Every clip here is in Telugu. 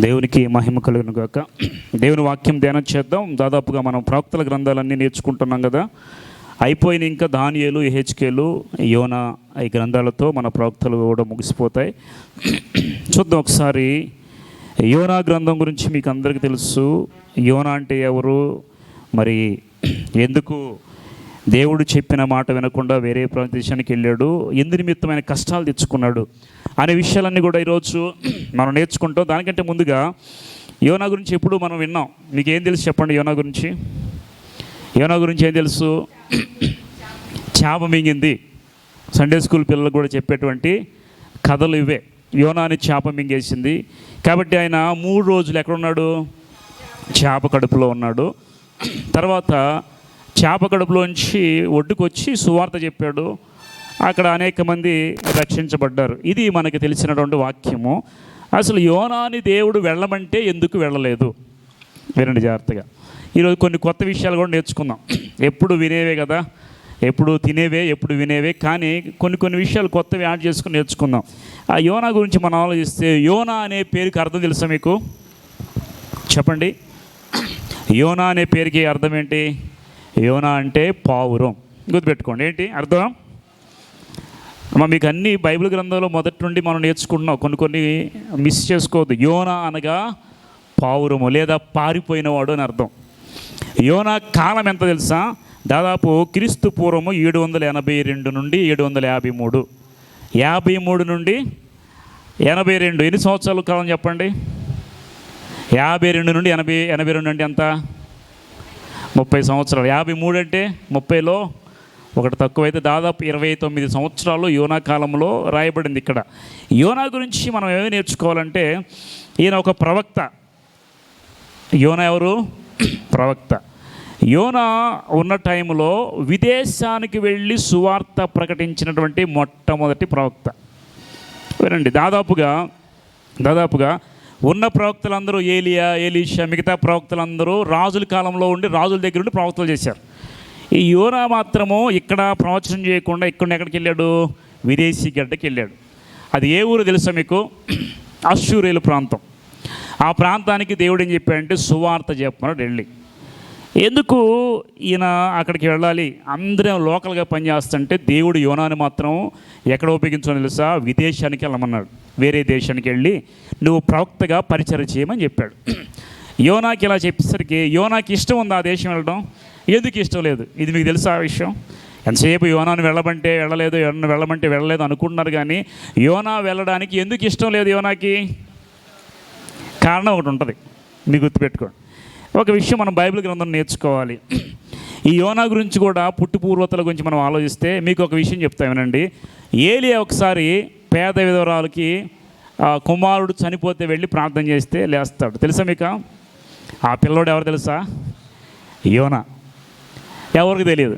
దేవునికి మహిమ కలుగును గాక. దేవుని వాక్యం ధ్యానం చేద్దాం. దాదాపుగా మనం ప్రవక్తల గ్రంథాలన్నీ నేర్చుకుంటున్నాం కదా. అయిపోయిన ఇంకా దానియేలు, యెహెజ్కేలు, యోనా ఈ గ్రంథాలతో మన ప్రవక్తలు కూడా ముగిసిపోతాయి. చూద్దాం ఒకసారి. యోనా గ్రంథం గురించి మీకు అందరికీ తెలుసు. యోనా అంటే ఎవరు, మరి ఎందుకు దేవుడు చెప్పిన మాట వినకుండా వేరే ప్రదేశానికి వెళ్ళాడు, ఎందు నిమిత్తమైన కష్టాలు తెచ్చుకున్నాడు అనే విషయాలన్నీ కూడా ఈరోజు మనం నేర్చుకుంటాం. దానికంటే ముందుగా యోనా గురించి ఎప్పుడు మనం విన్నాం. మీకు ఏం తెలుసు చెప్పండి? యోనా గురించి ఏం తెలుసు? చేప మింగింది. సండే స్కూల్ పిల్లలకు కూడా చెప్పేటువంటి కథలు ఇవే. యోనాని చేప మింగేసింది. కాబట్టి ఆయన 3 రోజులు ఎక్కడున్నాడు? చేప కడుపులో ఉన్నాడు. తర్వాత చేప కడుపులోంచి ఒడ్డుకు వచ్చి సువార్త చెప్పాడు. అక్కడ అనేక మంది రక్షించబడ్డారు. ఇది మనకి తెలిసినటువంటి వాక్యము. అసలు యోనాని దేవుడు వెళ్ళమంటే ఎందుకు వెళ్ళలేదు? వినండి జాగ్రత్తగా. ఈరోజు కొన్ని కొత్త విషయాలు కూడా నేర్చుకుందాం. ఎప్పుడు వినేవే కదా, ఎప్పుడు తినేవే, ఎప్పుడు వినేవే, కానీ కొన్ని విషయాలు కొత్తవి యాడ్ చేసుకుని నేర్చుకుందాం. ఆ యోనా గురించి మనం ఆలోచిస్తే, యోనా అనే పేరుకి అర్థం తెలుసా మీకు? చెప్పండి. యోనా అనే పేరుకి అర్థం ఏంటి? యోనా అంటే పావురం. గుర్తుపెట్టుకోండి. ఏంటి అర్థం? మీకు అన్ని బైబిల్ గ్రంథంలో మొదటి నుండి మనం నేర్చుకుంటున్నాం. కొన్ని మిస్ చేసుకోవద్దు. యోనా అనగా పావురము లేదా పారిపోయినవాడు అని అర్థం. యోనా కాలం ఎంత తెలుసా? దాదాపు క్రీస్తు పూర్వము 782 నుండి 753. 53 నుండి 82. ఎన్ని సంవత్సరాల కాలం చెప్పండి? 52 నుండి 82 అంటే ఎంత? 30 సంవత్సరాలు. 53 అంటే 30లో ఒకటి తక్కువైతే దాదాపు 29 సంవత్సరాలు యోనా కాలంలో రాయబడింది. ఇక్కడ యోనా గురించి మనం ఏమి నేర్చుకోవాలంటే, ఈయన ఒక ప్రవక్త. యోనా ఎవరు? ప్రవక్త. యోనా ఉన్న టైంలో విదేశానికి వెళ్ళి సువార్త ప్రకటించినటువంటి మొట్టమొదటి ప్రవక్త. వినండి. దాదాపుగా ఉన్న ప్రవక్తలందరూ ఏలియా, ఎలీషా, మిగతా ప్రవక్తలందరూ రాజుల కాలంలో ఉండి రాజుల దగ్గర ఉండి ప్రవక్తలు చేశారు. ఈ యోనా మాత్రము ఇక్కడ ప్రవచనం చేయకుండా ఎక్కడికి వెళ్ళాడు? విదేశీ గడ్డకి వెళ్ళాడు. అది ఏ ఊరు తెలుసా మీకు? అష్షూరేలు ప్రాంతం. ఆ ప్రాంతానికి దేవుడు ఏం చెప్పాడంటే సువార్త చెప్పమన్నాడు వెళ్ళి. ఎందుకు ఈయన అక్కడికి వెళ్ళాలి? అందరం లోకల్గా పనిచేస్తుంటే దేవుడు యోనాని మాత్రం ఎక్కడ ఉపయోగించో తెలుసా? విదేశానికి వెళ్ళమన్నాడు. వేరే దేశానికి వెళ్ళి నువ్వు ప్రవక్తగా పరిచయం చేయమని చెప్పాడు. యోనాకి ఇలా చెప్పేసరికి యోనాకి ఇష్టం ఉంది ఆ దేశం వెళ్ళడం. ఎందుకు ఇష్టం లేదు? ఇది మీకు తెలుసా ఆ విషయం? ఎంతసేపు యోనాను వెళ్ళమంటే వెళ్ళలేదు అనుకుంటున్నారు, కానీ యోనా వెళ్ళడానికి ఎందుకు ఇష్టం లేదు యోనాకి? కారణం ఒకటి ఉంటుంది, మీకు గుర్తుపెట్టుకోండి. ఒక విషయం మనం బైబిల్ గ్రంథం నేర్చుకోవాలి. ఈ యోనా గురించి కూడా పుట్టుపూర్వతల గురించి మనం ఆలోచిస్తే మీకు ఒక విషయం చెప్తా వినండి. ఏలియా ఒకసారి పేద విధవరాలకి కుమారుడు చనిపోతే వెళ్ళి ప్రార్థన చేస్తే లేస్తాడు. తెలుసా మీకు? ఆ పిల్లోడు ఎవరు తెలుసా? యోనా. ఎవరికి తెలియదు,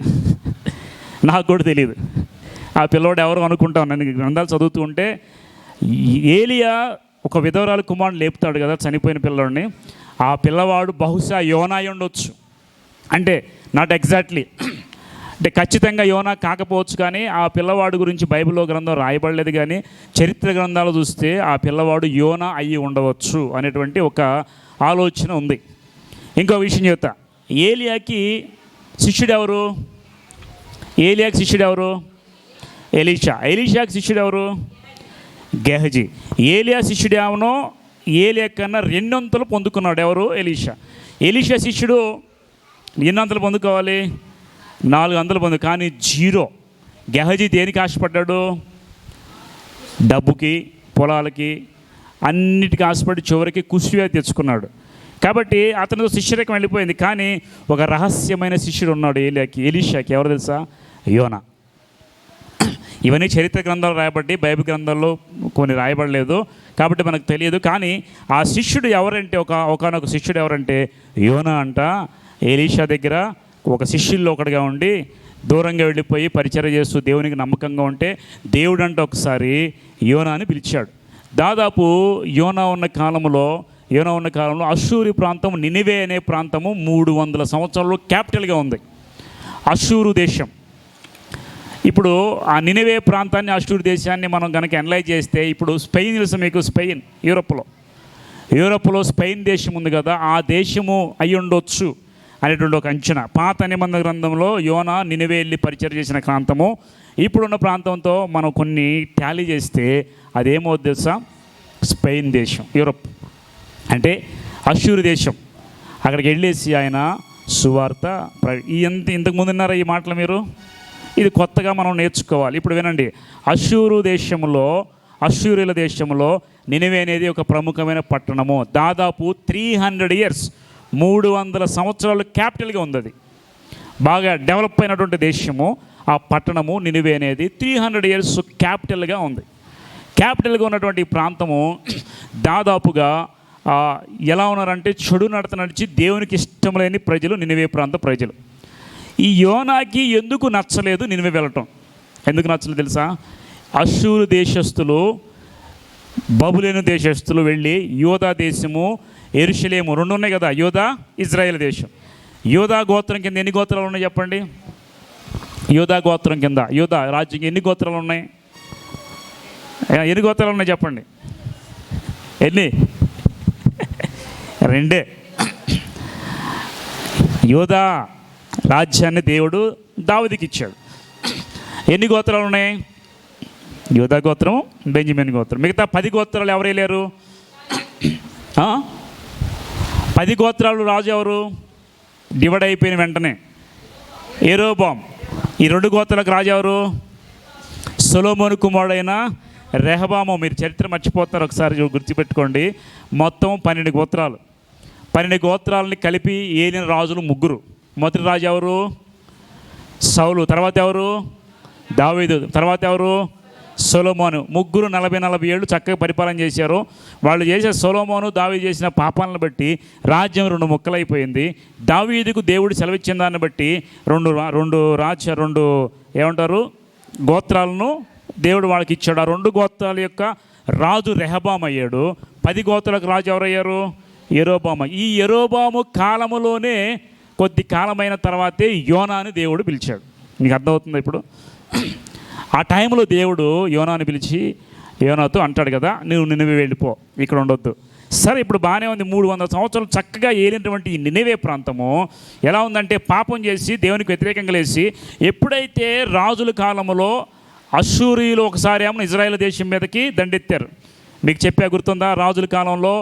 నాకు కూడా తెలియదు. ఆ పిల్లోడు ఎవరు అనుకుంటాను. నేను గ్రంథాలు చదువుతూ ఉంటే ఏలియా ఒక విధవరాల కుమారుడు లేపుతాడు కదా, చనిపోయిన పిల్లోడిని. ఆ పిల్లవాడు బహుశా యోనా ఉండొచ్చు. అంటే నాట్ ఎగ్జాక్ట్లీ, అంటే ఖచ్చితంగా యోనా కాకపోవచ్చు, కానీ ఆ పిల్లవాడు గురించి బైబిల్లో గ్రంథం రాయబడలేదు. కానీ చరిత్ర గ్రంథాలు చూస్తే ఆ పిల్లవాడు యోనా అయ్యి ఉండవచ్చు అనేటువంటి ఒక ఆలోచన ఉంది. ఇంకో విషయం చెప్తా. ఏలియాకి శిష్యుడు ఎవరు? ఎలీషాకి శిష్యుడు ఎవరు? గెహజీ. ఏలియా శిష్యుడు ఏమనో ఏలియా కన్నా 200 పొందుకున్నాడు. ఎవరు? ఎలీషా శిష్యుడు ఎన్నంతలు పొందుకోవాలి? 400 పొందు, కానీ 0. గెహజీ దేనికి ఆశపడ్డాడు? డబ్బుకి, పొలాలకి, అన్నిటికీ ఆశపడి చివరికి కుష్టివ్యాధి తెచ్చుకున్నాడు. కాబట్టి అతనితో శిష్యరేఖం వెళ్ళిపోయింది. కానీ ఒక రహస్యమైన శిష్యుడు ఉన్నాడు ఎలీషాకి. ఎవరు తెలుసా? యోనా. ఇవన్నీ చరిత్ర గ్రంథాలు రాయబడి బైబిల్ గ్రంథాల్లో కొన్ని రాయబడలేదు, కాబట్టి మనకు తెలియదు. కానీ ఆ శిష్యుడు ఎవరంటే ఒకనొక శిష్యుడు ఎవరంటే యోనా అంట. ఎలీషా దగ్గర ఒక శిష్యుల్లో ఒకటిగా ఉండి దూరంగా వెళ్ళిపోయి పరిచర్య చేస్తూ దేవునికి నమ్మకంగా ఉంటే దేవుడు అంటే ఒకసారి యోనాని పిలిచాడు. దాదాపు యోనా ఉన్న కాలంలో అష్షూరు ప్రాంతం, నినివే అనే ప్రాంతము 300 సంవత్సరాలు క్యాపిటల్గా ఉంది. అష్షూరు దేశం. ఇప్పుడు ఆ నినివే ప్రాంతాన్ని, అష్షూరు దేశాన్ని మనం కనుక అనలైజ్ చేస్తే, ఇప్పుడు స్పెయిన్ తెలుసు మీకు, స్పెయిన్ యూరోప్లో స్పెయిన్ దేశం ఉంది కదా, ఆ దేశము అయి ఉండొచ్చు అనేటువంటి ఒక అంచనా. పాత నిబంధన గ్రంథంలో యోనా నినివే వెళ్ళి పరిచయం చేసిన ప్రాంతము ఇప్పుడున్న ప్రాంతంతో మనం కొన్ని టాలీ చేస్తే అదేమో తెలుసా, స్పెయిన్ దేశం, యూరోప్ అంటే అష్షూరు దేశం. అక్కడికి వెళ్ళేసి ఆయన సువార్త ఇంతకు ముందు విన్నారా ఈ మాటలు మీరు? ఇది కొత్తగా మనం నేర్చుకోవాలి. ఇప్పుడు వినండి, అష్షూరుల దేశంలో నినివే అనేది ఒక ప్రముఖమైన పట్టణము. దాదాపు 300 ఇయర్స్, 300 సంవత్సరాలు క్యాపిటల్గా ఉంది. అది బాగా డెవలప్ అయినటువంటి దేశము. ఆ పట్టణము నినివే అనేది 300 ఇయర్స్ క్యాపిటల్గా ఉంది. క్యాపిటల్గా ఉన్నటువంటి ప్రాంతము దాదాపుగా ఎలా ఉన్నారంటే చెడు నడత నడిచి దేవునికి ఇష్టం లేని ప్రజలు నినివే ప్రాంత ప్రజలు. ఈ యోనాకి ఎందుకు నచ్చలేదు నినివే వెళ్ళటం? ఎందుకు నచ్చలేదు తెలుసా? అష్షూరు దేశస్థులు, బబులోను దేశస్థులు వెళ్ళి యోధా దేశము, యెరూషలేము రెండు ఉన్నాయి కదా, యోధా ఇజ్రాయేల్ దేశం. యోధా గోత్రం కింద ఎన్ని గోత్రాలు ఉన్నాయి చెప్పండి? యోధా గోత్రం కింద, యోధా రాజ్యం ఎన్ని గోత్రాలు ఉన్నాయి? ఎన్ని గోత్రాలు ఉన్నాయి చెప్పండి? ఎన్ని? రెండే. యోధా రాజ్యాన్ని దేవుడు దావీదుకి ఇచ్చాడు. ఎన్ని గోత్రాలు ఉన్నాయి? యోధా గోత్రం, బెంజమిన్ గోత్రం. మిగతా 10 గోత్రాలు ఎవరే లేరు. 10 గోత్రాలు రాజు ఎవరు? డివైడ్ అయిపోయిన వెంటనే యెరోబాం. ఈ 2 గోత్రాలకు రాజు ఎవరు? సొలొమోను కుమారుడైన రెహబాము. మీరు చరిత్ర మర్చిపోతారు, ఒకసారి గుర్తుపెట్టుకోండి. మొత్తం 12 గోత్రాలు. 12 గోత్రాలని కలిపి ఏలిన రాజులు 3. మొదటి రాజు ఎవరు? సౌలు. తర్వాత ఎవరు? దావీదు. తర్వాత ఎవరు? సొలొమోను. 3 40 ఏళ్ళు చక్కగా పరిపాలన చేశారు. వాళ్ళు చేసే సొలొమోను, దావీదు చేసిన పాపాలను బట్టి రాజ్యం 2 ముక్కలైపోయింది. దావీదుకు దేవుడు సెలవిచ్చిన దాన్ని బట్టి రెండు ఏమంటారు గోత్రాలను దేవుడు వాళ్ళకి ఇచ్చాడు. ఆ 2 గోత్రాల యొక్క రాజు రెహబాం అయ్యాడు. 10 గోత్రాలకు రాజు ఎవరయ్యారు? యెరోబాము. ఈ యెరోబాము కాలములోనే కొద్ది కాలమైన తర్వాతే యోనాని దేవుడు పిలిచాడు. మీకు అర్థమవుతుంది ఇప్పుడు? ఆ టైంలో దేవుడు యోనాని పిలిచి యోనాతో అంటాడు కదా, నువ్వు నినివే వెళ్ళిపో, ఇక్కడ ఉండొద్దు. సరే, ఇప్పుడు బాగానే ఉంది. 300 సంవత్సరాలు చక్కగా ఏలినటువంటి ఈ నినివే ప్రాంతము ఎలా ఉందంటే, పాపం చేసి దేవునికి వ్యతిరేకంగా లేచి, ఎప్పుడైతే రాజుల కాలంలో అష్షూరీయులు ఒకసారి ఏమో ఇజ్రాయేల్ దేశం మీదకి దండెత్తారు. మీకు చెప్పే గుర్తుందా? రాజుల కాలంలో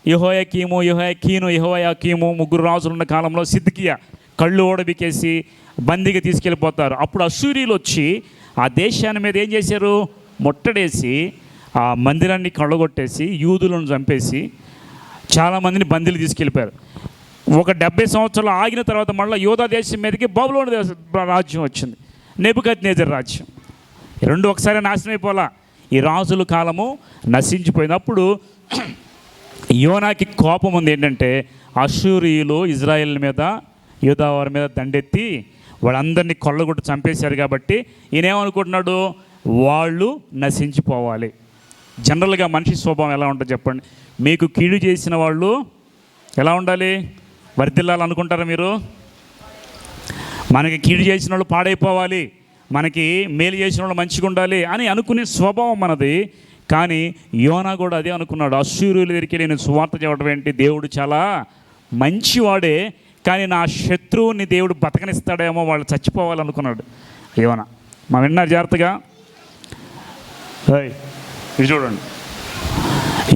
యెహోయాకీము, యెహోయాకీము 3 రాజులు ఉన్న కాలంలో సిద్కియా కళ్ళు ఓడబికేసి బందీగా తీసుకెళ్ళిపోతారు. అప్పుడు అష్షూరీయులు వచ్చి ఆ దేశాన్ని మీద ఏం చేశారు? ముట్టడేసి ఆ మందిరాన్ని కళ్ళగొట్టేసి యూదులను చంపేసి చాలామందిని బందీలు తీసుకెళ్ళిపోయారు. ఒక 70 సంవత్సరాలు ఆగిన తర్వాత మళ్ళీ యోధా దేశం మీదకి బబులోను రాజ్యం వచ్చింది, నెబుకద్నెజర్ రాజ్యం. 2 ఒకసారి నాశనం అయిపోలా. ఈ రాజుల కాలము నశించిపోయింది. అప్పుడు యోనాకి కోపం ఉంది. ఏంటంటే, అష్షూరీయులు ఇజ్రాయేల్ మీద, యూదా వారి మీద దండెత్తి వాళ్ళందరినీ కొల్లగొట్టి చంపేశారు కాబట్టి ఈయనేమనుకుంటున్నాడు? వాళ్ళు నశించిపోవాలి. జనరల్గా మనిషి స్వభావం ఎలా ఉంటుంది చెప్పండి? మీకు కీడు చేసిన వాళ్ళు ఎలా ఉండాలి? వర్ధిల్లాలనుకుంటారా మీరు? మనకి కీడు చేసిన వాళ్ళు పాడైపోవాలి, మనకి మేలు చేసిన వాళ్ళు మంచిగా ఉండాలి అని అనుకునే స్వభావం మనది. కానీ యోనా కూడా అదే అనుకున్నాడు. అష్షూరీయుల దగ్గరికి నేను సువార్త చెప్పడం ఏంటి? దేవుడు చాలా మంచివాడే, కానీ నా శత్రువుని దేవుడు బతకనిస్తాడేమో, వాళ్ళు చచ్చిపోవాలనుకున్నాడు యోనా. మా విన్నారు జాగ్రత్తగా? ఇది చూడండి,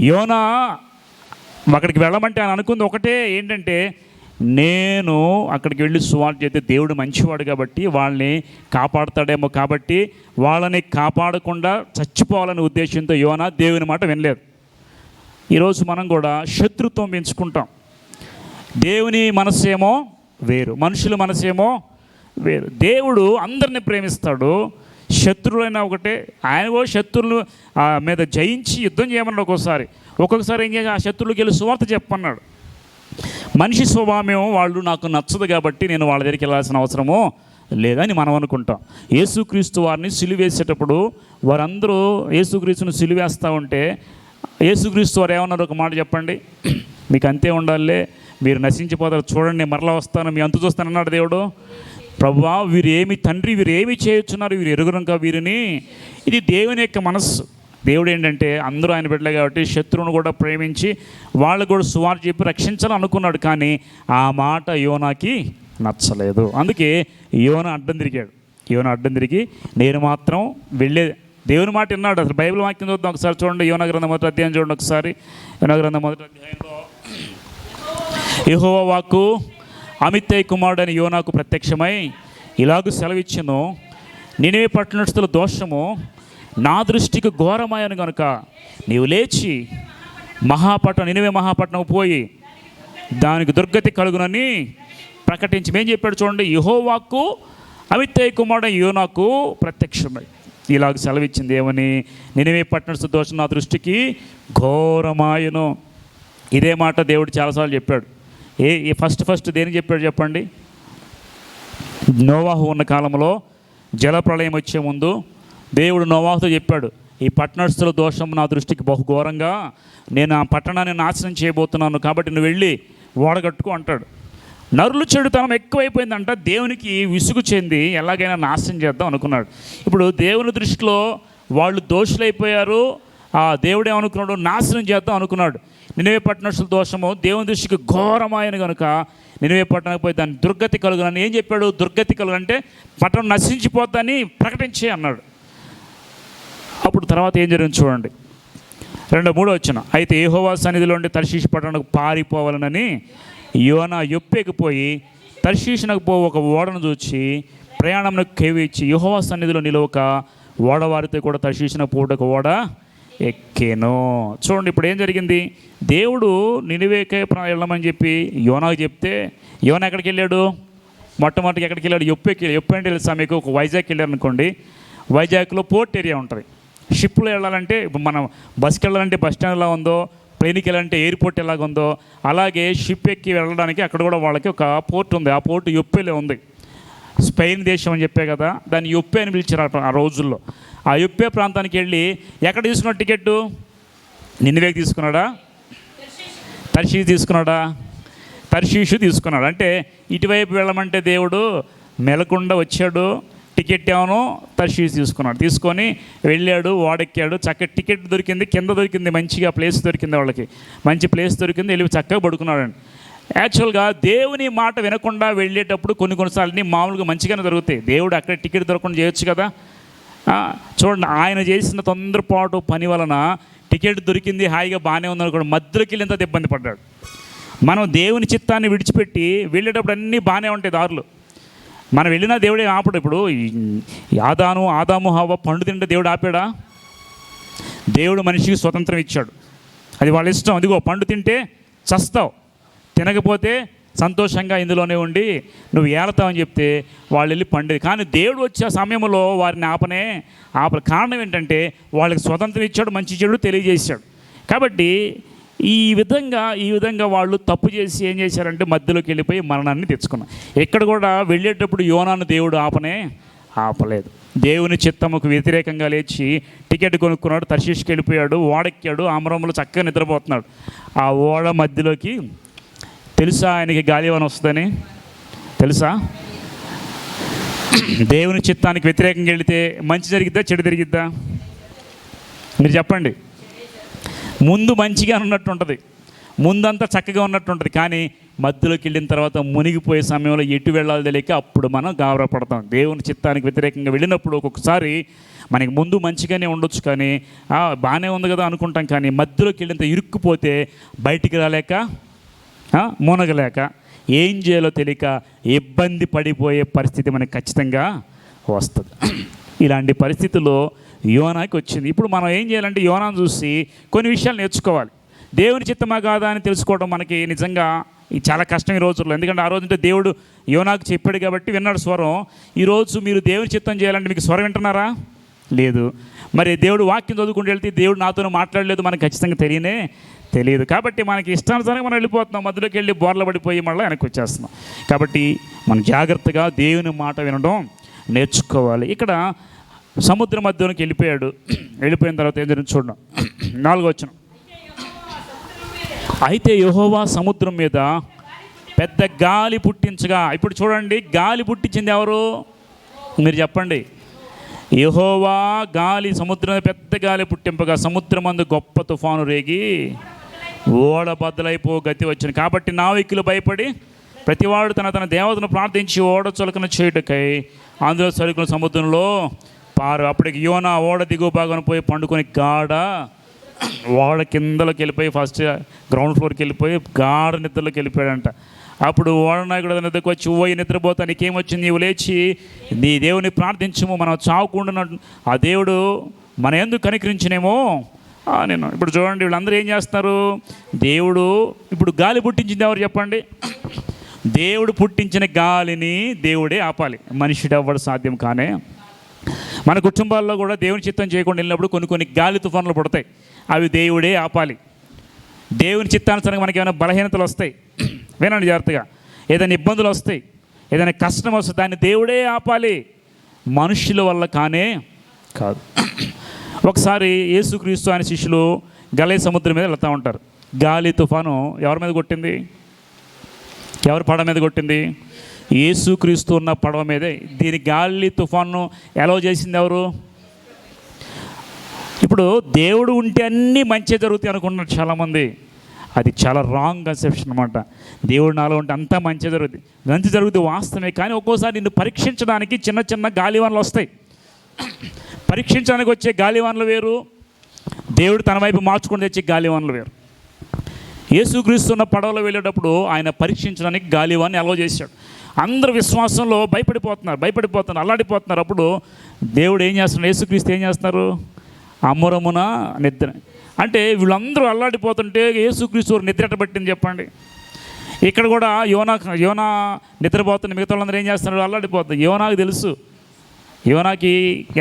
యోనా అక్కడికి వెళ్ళమంటే ఆయన అనుకుంది ఒకటే, ఏంటంటే నేను అక్కడికి వెళ్ళి సువార్త చేస్తే దేవుడు మంచివాడు కాబట్టి వాళ్ళని కాపాడుతాడేమో, కాబట్టి వాళ్ళని కాపాడకుండా చచ్చిపోవాలనే ఉద్దేశంతో యోనా దేవుని మాట వినలేదు. ఈరోజు మనం కూడా శత్రుత్వం పెంచుకుంటాం. దేవుని మనసేమో వేరు, మనుషుల మనసేమో వేరు. దేవుడు అందరిని ప్రేమిస్తాడు. శత్రువులైనా ఒకటే. ఆయన శత్రువులు మీద జయించి యుద్ధం చేయమన్నాడు. ఒక్కొక్కసారి ఏం చేసి ఆ శత్రువులకి వెళ్ళి సువార్త చెప్పన్నాడు. మనిషి స్వభావమేమో వాళ్ళు నాకు నచ్చదు కాబట్టి నేను వాళ్ళ దగ్గరికి వెళ్ళాల్సిన అవసరమో లేదని మనం అనుకుంటాం. యేసుక్రీస్తు వారిని సిలువేసేటప్పుడు వారందరూ యేసుక్రీస్తుని సిలువేస్తూ ఉంటే యేసుక్రీస్తు వారు ఏమన్నారు? ఒక మాట చెప్పండి, మీకు అంతే ఉండాలే, మీరు నశించిపోతారు, చూడండి మరలా వస్తాను, మీ అంతు చూస్తానన్నాడు దేవుడు. ప్రభువా, వీరు ఏమి తండ్రి, వీరు ఏమి చేయొచ్చున్నారు, వీరు ఎరుగునక వీరిని. ఇది దేవుని యొక్క మనస్సు. దేవుడు ఏంటంటే అందరూ ఆయన బిడ్డలే కాబట్టి శత్రువును కూడా ప్రేమించి వాళ్ళు కూడా సువార్త చెప్పి రక్షించాలని అనుకున్నాడు. కానీ ఆ మాట యోనాకి నచ్చలేదు. అందుకే యోనా అడ్డం తిరిగాడు. యోనా అడ్డం తిరిగి నేను మాత్రం వెళ్ళే దేవుని మాట విన్నాడు. అసలు బైబిల్ వాక్యం చూద్దాం ఒకసారి, చూడండి. యోనా గ్రంథం 1వ అధ్యాయం చూడండి ఒకసారి. యోనా గ్రంథం 1వ అధ్యాయంలో యెహోవా వాక్కు అమిత్తయి కుమారుడైన యోనాకు ప్రత్యక్షమై ఇలాగూ సెలవిచ్చెను, నినివే పట్టణస్థుల దోషము నా దృష్టికి ఘోరమాయను కనుక నీవు లేచి నినివే మహాపట్నం పోయి దానికి దుర్గతి కలుగునని ప్రకటించి ఏం చెప్పాడు చూడండి. యెహోవా వాక్కు అమిత్తయి కుమారుడైన యోనాకు ప్రత్యక్షమై ఇలాగ సెలవిచ్చింది ఏమని, నినివే పట్టణస్థుల దోషం నా దృష్టికి ఘోరమాయను. ఇదే మాట దేవుడు చాలాసార్లు చెప్పాడు. ఫస్ట్ దేనికి చెప్పాడు చెప్పండి? నోవాహు ఉన్న కాలంలో జలప్రళయం వచ్చే ముందు దేవుడు నోవాహుతో చెప్పాడు, ఈ పట్టణస్థుల దోషం నా దృష్టికి బహుఘోరంగా, నేను ఆ పట్టణాన్ని నాశనం చేయబోతున్నాను, కాబట్టి నువ్వు వెళ్ళి ఓడగట్టుకో అంటాడు. నరులు చెడుతనం ఎక్కువైపోయిందంట. దేవునికి విసుగు చెంది ఎలాగైనా నాశనం చేద్దాం అనుకున్నాడు. ఇప్పుడు దేవుని దృష్టిలో వాళ్ళు దోషులైపోయారు. ఆ దేవుడు ఏమనుకున్నాడు, నాశనం చేద్దాం అనుకున్నాడు. నినివే పట్టణస్థుల దోషము దేవుని దృష్టికి ఘోరమైన కనుక నినివే పట్టణానికి పోయి దాన్ని దుర్గతి కలుగునని ఏం చెప్పాడు? దుర్గతి కలుగంటే పట్టణం నశించిపోద్దని ప్రకటించే అన్నాడు. అప్పుడు తర్వాత ఏం జరిగింది చూడండి. 2-3 వచ్చిన, అయితే యెహోవా సన్నిధిలో ఉండి తర్షీషు పట్టణానికి పారిపోవాలనని యోనా యొప్పేకి పోయి తర్షీషునకు ఒక ఓడను చూచి ప్రయాణంకు కేవిచ్చి యెహోవా సన్నిధిలో నిలవక ఓడవారితో కూడా తర్షీషునకు పోవుటకు ఓడ ఎక్కేను. చూడండి ఇప్పుడు ఏం జరిగింది. దేవుడు నినివేకే వెళ్ళమని చెప్పి యోనాకు చెప్తే యోనా ఎక్కడికి వెళ్ళాడు? మొట్టమొదటికి ఎక్కడికి వెళ్ళాడు? యొప్పేకి. యొప్పే అంటే తెలుసా మీకు? ఒక వైజాగ్ వెళ్ళారు అనుకోండి. వైజాగ్లో పోర్ట్ ఏరియా ఉంటుంది. షిప్లో వెళ్ళాలంటే ఇప్పుడు మనం బస్కి వెళ్ళాలంటే బస్ స్టాండ్ ఎలా ఉందో, ప్లేన్కి వెళ్ళాలంటే ఎయిర్పోర్ట్ ఎలాగ ఉందో, అలాగే షిప్ ఎక్కి వెళ్ళడానికి అక్కడ కూడా వాళ్ళకి ఒక పోర్ట్ ఉంది. ఆ పోర్ట్ యొప్పేలో ఉంది. స్పెయిన్ దేశం అని చెప్పే కదా, దాన్ని యొప్పే అని పిలిచారు ఆ రోజుల్లో. ఆ యొప్పే ప్రాంతానికి వెళ్ళి ఎక్కడ తీసుకున్నాడు టికెట్టు? నినివేకి తీసుకున్నాడా? తర్షీషు తీసుకున్నాడా? తర్షీషు తీసుకున్నాడు. అంటే ఇటువైపు వెళ్ళమంటే దేవుడు మెలకుండా వచ్చాడు. టికెట్ ఏమో తర్షీషు తీసుకున్నాడు. తీసుకొని వెళ్ళాడు, వాడెక్కాడు. చక్కగా టికెట్ దొరికింది, కింద దొరికింది, మంచిగా ప్లేస్ దొరికింది, వాళ్ళకి మంచి ప్లేస్ దొరికింది. వెళ్ళి చక్కగా పడుకున్నాడండి. యాక్చువల్గా దేవుని మాట వినకుండా వెళ్ళేటప్పుడు కొన్నిసార్లు మామూలుగా మంచిగానే దొరుకుతాయి. దేవుడు అక్కడ టికెట్ దొరకకుండా చేయొచ్చు కదా. చూడండి, ఆయన చేసిన తొందరపాటు పని వలన టికెట్ దొరికింది, హాయిగా బాగానే ఉందనుకోండి, మధ్యలోకి వెళ్ళి ఎంత ఇబ్బంది పడ్డాడు. మనం దేవుని చిత్తాన్ని విడిచిపెట్టి వెళ్ళేటప్పుడు అన్నీ బాగానే ఉంటాయి దారులు. మనం వెళ్ళినా దేవుడే ఆపడు. ఇప్పుడు ఆదాము హవ్వ పండు తింటే దేవుడు ఆపాడా? దేవుడు మనిషికి స్వతంత్రం ఇచ్చాడు, అది వాళ్ళ ఇష్టం. అదిగో పండు తింటే చస్తావు, తినకపోతే సంతోషంగా ఇందులోనే ఉండి నువ్వు ఏడతావని చెప్తే వాళ్ళు వెళ్ళి పండేది. కానీ దేవుడు వచ్చే సమయంలో వారిని ఆపల కారణం ఏంటంటే వాళ్ళకి స్వతంత్రం ఇచ్చాడు, మంచి చెడు తెలియజేశాడు. కాబట్టి ఈ విధంగా వాళ్ళు తప్పు చేసి ఏం చేశారంటే మధ్యలోకి వెళ్ళిపోయి మరణాన్ని తెచ్చుకున్నారు. ఇక్కడ కూడా వెళ్ళేటప్పుడు యోనాను దేవుడు ఆపలేదు. దేవుని చిత్తముకు వ్యతిరేకంగా లేచి టికెట్ కొనుక్కున్నాడు, తర్షీషుకి వెళ్ళిపోయాడు, ఓడెక్కాడు, ఆమరంలో చక్కగా నిద్రపోతున్నాడు. ఆ ఓడ మధ్యలోకి తెలుసా ఆయనకి గాలివాన వస్తుందని? తెలుసా? దేవుని చిత్తానికి వ్యతిరేకంగా వెళితే మంచి జరిగిద్దా చెడు జరిగిద్దా? మీరు చెప్పండి. ముందు మంచిగా ఉన్నట్టు ఉంటుంది, ముందంతా చక్కగా ఉన్నట్టు ఉంటుంది. కానీ మధ్యలోకి వెళ్ళిన తర్వాత మునిగిపోయే సమయంలో ఎటు వెళ్ళాలో తెలియక అప్పుడు మనం గాబరపడతాం. దేవుని చిత్తానికి వ్యతిరేకంగా వెళ్ళినప్పుడు ఒక్కొక్కసారి మనకి ముందు మంచిగానే ఉండొచ్చు, కానీ బాగానే ఉంది కదా అనుకుంటాం. కానీ మధ్యలోకి వెళ్ళినంత ఇరుక్కుపోతే బయటికి రాలేక మునగలేక ఏం చేయాలో తెలియక ఇబ్బంది పడిపోయే పరిస్థితి మనకి ఖచ్చితంగా వస్తుంది. ఇలాంటి పరిస్థితుల్లో యోనాకి వచ్చింది. ఇప్పుడు మనం ఏం చేయాలంటే యోనాను చూసి కొన్ని విషయాలు నేర్చుకోవాలి. దేవుని చిత్తమా కాదా అని తెలుసుకోవడం మనకి నిజంగా చాలా కష్టం ఈ రోజుల్లో. ఎందుకంటే ఆ రోజుంటే దేవుడు యోనాకు చెప్పాడు కాబట్టి విన్నాడు స్వరం. ఈరోజు మీరు దేవుని చిత్తం చేయాలంటే మీకు స్వరం వింటున్నారా? లేదు. మరి దేవుడు వాక్యం చదువుకుంటూ వెళ్తే దేవుడు నాతో మాట్లాడలేదు మనకు ఖచ్చితంగా తెలియదు. కాబట్టి మనకి ఇష్టానుసారంగా మనం వెళ్ళిపోతున్నాం, మధ్యలోకి వెళ్ళి బోర్ల పడిపోయి మళ్ళీ వెనక్కి వచ్చేస్తున్నాం. కాబట్టి మనం జాగ్రత్తగా దేవుని మాట వినడం నేర్చుకోవాలి. ఇక్కడ సముద్ర మధ్యలోకి వెళ్ళిపోయిన తర్వాత ఏం జరిగింది చూడండి. 4వ వచనం, అయితే యెహోవా సముద్రం మీద పెద్ద గాలి పుట్టించగా. ఇప్పుడు చూడండి, గాలి పుట్టించింది ఎవరు? మీరు చెప్పండి. యెహోవా గాలి, సముద్రం పెద్ద గాలి పుట్టింపగా సముద్రమందు గొప్ప తుఫాను రేగి ఓడ బద్దలైపో గతి వచ్చింది. కాబట్టి నావికులు భయపడి ప్రతివాడు తన తన దేవతను ప్రార్థించి ఓడ చులకన చేయుటకై అందులో సరుకులు సముద్రంలో అప్పటికి యోనా ఓడ దిగువ భాగం పోయి పండుకొని ఓడ కిందలోకి వెళ్ళిపోయి ఫస్ట్ గ్రౌండ్ ఫ్లోర్కి వెళ్ళిపోయి గాఢ నిద్రలోకి వెళ్ళిపోయాడంట. అప్పుడు ఓడ నాయకుడు నిద్రకు వచ్చి నిద్రపోతా, నీకేమొచ్చింది? నీవు లేచి నీ దేవుని ప్రార్థించము, మనం చావకుండా ఆ దేవుడు మన ఎందుకు కనికరించినేమో నేను. ఇప్పుడు చూడండి, వీళ్ళందరూ ఏం చేస్తున్నారు? దేవుడు ఇప్పుడు గాలి పుట్టించింది ఎవరు చెప్పండి? దేవుడు పుట్టించిన గాలిని దేవుడే ఆపాలి, మనిషిడు అవ్వడం సాధ్యం కానే. మన కుటుంబాల్లో కూడా దేవుని చిత్తం చేయకుండా వెళ్ళినప్పుడు కొన్ని గాలి తుఫాన్లు పుడతాయి, అవి దేవుడే ఆపాలి. దేవుని చిత్తానుసారంగా మనకి ఏమైనా బలహీనతలు వస్తాయి, వినండి జాగ్రత్తగా, ఏదైనా ఇబ్బందులు వస్తాయి, ఏదైనా కష్టం వస్తుంది, దాన్ని దేవుడే ఆపాలి, మనుషుల వల్ల కానే కాదు. ఒకసారి యేసుక్రీస్తు ఆయన శిష్యులు గలే సముద్రం మీద వెళ్తూ ఉంటారు. గాలి తుఫాను ఎవరి మీద కొట్టింది? ఎవరి పడవ మీద కొట్టింది? యేసుక్రీస్తు ఉన్న పడవ మీదే. దీని గాలి తుఫాను ఎలా చేసింది ఎవరు? ఇప్పుడు దేవుడు ఉంటే అన్నీ మంచి జరుగుతాయి అనుకుంటున్నారు చాలామంది. అది చాలా రాంగ్ కన్సెప్షన్ అనమాట. దేవుడు నాలో ఉంటే అంతా మంచి జరుగుతుంది, మంచి జరుగుతుంది వాస్తవమే. కానీ ఒక్కోసారి నిన్ను పరీక్షించడానికి చిన్న చిన్న గాలివానలు వస్తాయి. పరీక్షించడానికి వచ్చే గాలివానలు వేరు, దేవుడు తన వైపు మార్చుకొని తెచ్చే గాలివానలు వేరు. యేసుక్రీస్తున్న పడవలో వెళ్ళేటప్పుడు ఆయన పరీక్షించడానికి గాలివాన్ని అలౌ చేశాడు. అందరు విశ్వాసంలో భయపడిపోతున్నారు, అల్లాడిపోతున్నారు. అప్పుడు దేవుడు ఏం చేస్తున్నాడు? యేసుక్రీస్తు ఏం చేస్తున్నారు? అమరమున నిద్ర. అంటే వీళ్ళందరూ అల్లాడిపోతుంటే యేసుక్రీస్తు నిద్ర పట్టింది చెప్పండి. ఇక్కడ కూడా యోనా నిద్రపోతున్న మిగతా వాళ్ళందరూ ఏం చేస్తున్నారు? అల్లాడిపోతుంది. యోనాకు తెలుసు, యోనాకి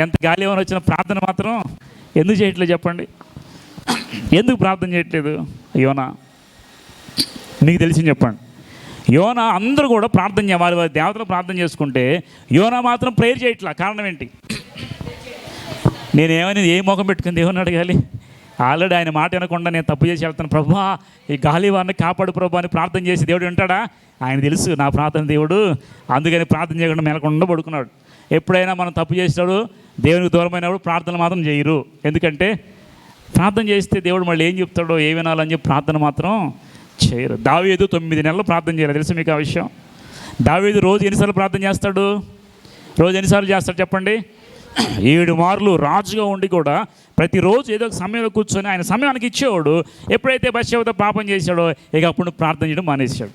ఎంత గాలివాన వచ్చిన ప్రార్థన మాత్రం ఎందుకు చేయట్లేదు చెప్పండి? ఎందుకు ప్రార్థన చేయట్లేదు యోనా? మీకు తెలిసింది చెప్పండి. యోనా అందరూ కూడా ప్రార్థన వారి దేవతలు ప్రార్థన చేసుకుంటే యోనా మాత్రం ప్రేయర్ చేయట్లా. కారణం ఏంటి? నేనేమని ఏ ముఖం పెట్టుకుని దేవుని అడగాలి? ఆల్రెడీ ఆయన మాట వినకుండా నేను తప్పు చేసి వెళ్తాను, ప్రభా ఈ గాలివాన్ని కాపాడు ప్రభా అని ప్రార్థన చేసి దేవుడు వింటాడా? ఆయన తెలుసు నా ప్రార్థన దేవుడు, అందుకని ప్రార్థన చేయకుండా మెలకుండా పడుకున్నాడు. ఎప్పుడైనా మనం తప్పు చేసినాడు దేవునికి దూరమైనప్పుడు ప్రార్థన మాత్రం చేయరు. ఎందుకంటే ప్రార్థన చేస్తే దేవుడు మళ్ళీ ఏం చెప్తాడో, ఏ వినాలని చెప్పి ప్రార్థన మాత్రం చేయరు. దావీదు 9 నెలలు ప్రార్థన చేయలేదు, తెలుసు మీకు ఆ విషయం? దావీదు రోజు ఎన్నిసార్లు ప్రార్థన చేస్తాడు? రోజు ఎన్నిసార్లు చేస్తాడు చెప్పండి? 7 మార్లు రాజుగా ఉండి కూడా ప్రతిరోజు ఏదో ఒక సమయంలో కూర్చొని ఆయన సమయానికి ఇచ్చేవాడు. ఎప్పుడైతే బత్షెబతో పాపం చేశాడో ఇక అప్పుడు ప్రార్థన చేయడం మానేశాడు.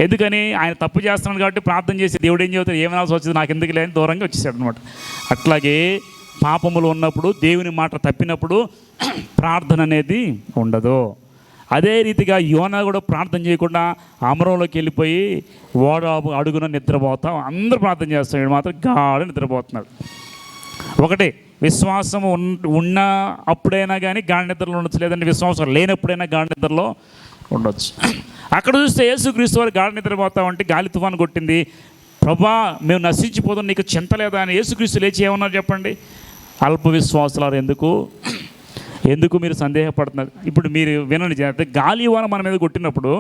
ఎందుకని? ఆయన తప్పు చేస్తున్నాడు కాబట్టి ప్రార్థన చేసి దేవుడు ఏం చెబుతాడు, ఏమనాల్సి వచ్చింది నాకు ఎందుకు లేని దూరంగా వచ్చేసాడు అనమాట. అట్లాగే పాపములు ఉన్నప్పుడు, దేవుని మాట తప్పినప్పుడు ప్రార్థన అనేది ఉండదు. అదే రీతిగా యోనా కూడా ప్రార్థన చేయకుండా అమరంలోకి వెళ్ళిపోయి ఓడ అడుగున నిద్రపోతాం. అందరూ ప్రార్థన చేస్తాడు, మాత్రం గాఢ నిద్రపోతున్నాడు. ఒకటే, విశ్వాసం ఉన్న అప్పుడైనా కానీ గాఢ నిద్రలో ఉండొచ్చు, లేదంటే విశ్వాసం లేనప్పుడైనా గాఢ నిద్రలో ఉండొచ్చు. అక్కడ చూస్తే యేసుక్రీస్తు వారు గాఢ నిద్రపోతామంటే గాలి తుఫాను కొట్టింది. ప్రభా మేము నశించిపోతాం, నీకు చింత లేదా అని యేసుక్రీస్తు లేచి ఏమన్నారు చెప్పండి? అల్ప విశ్వాసులారు ఎందుకు మీరు సందేహపడుతున్నారు? ఇప్పుడు మీరు వినండి జాగ్రత్త. గాలివాన మన మీద కొట్టినప్పుడు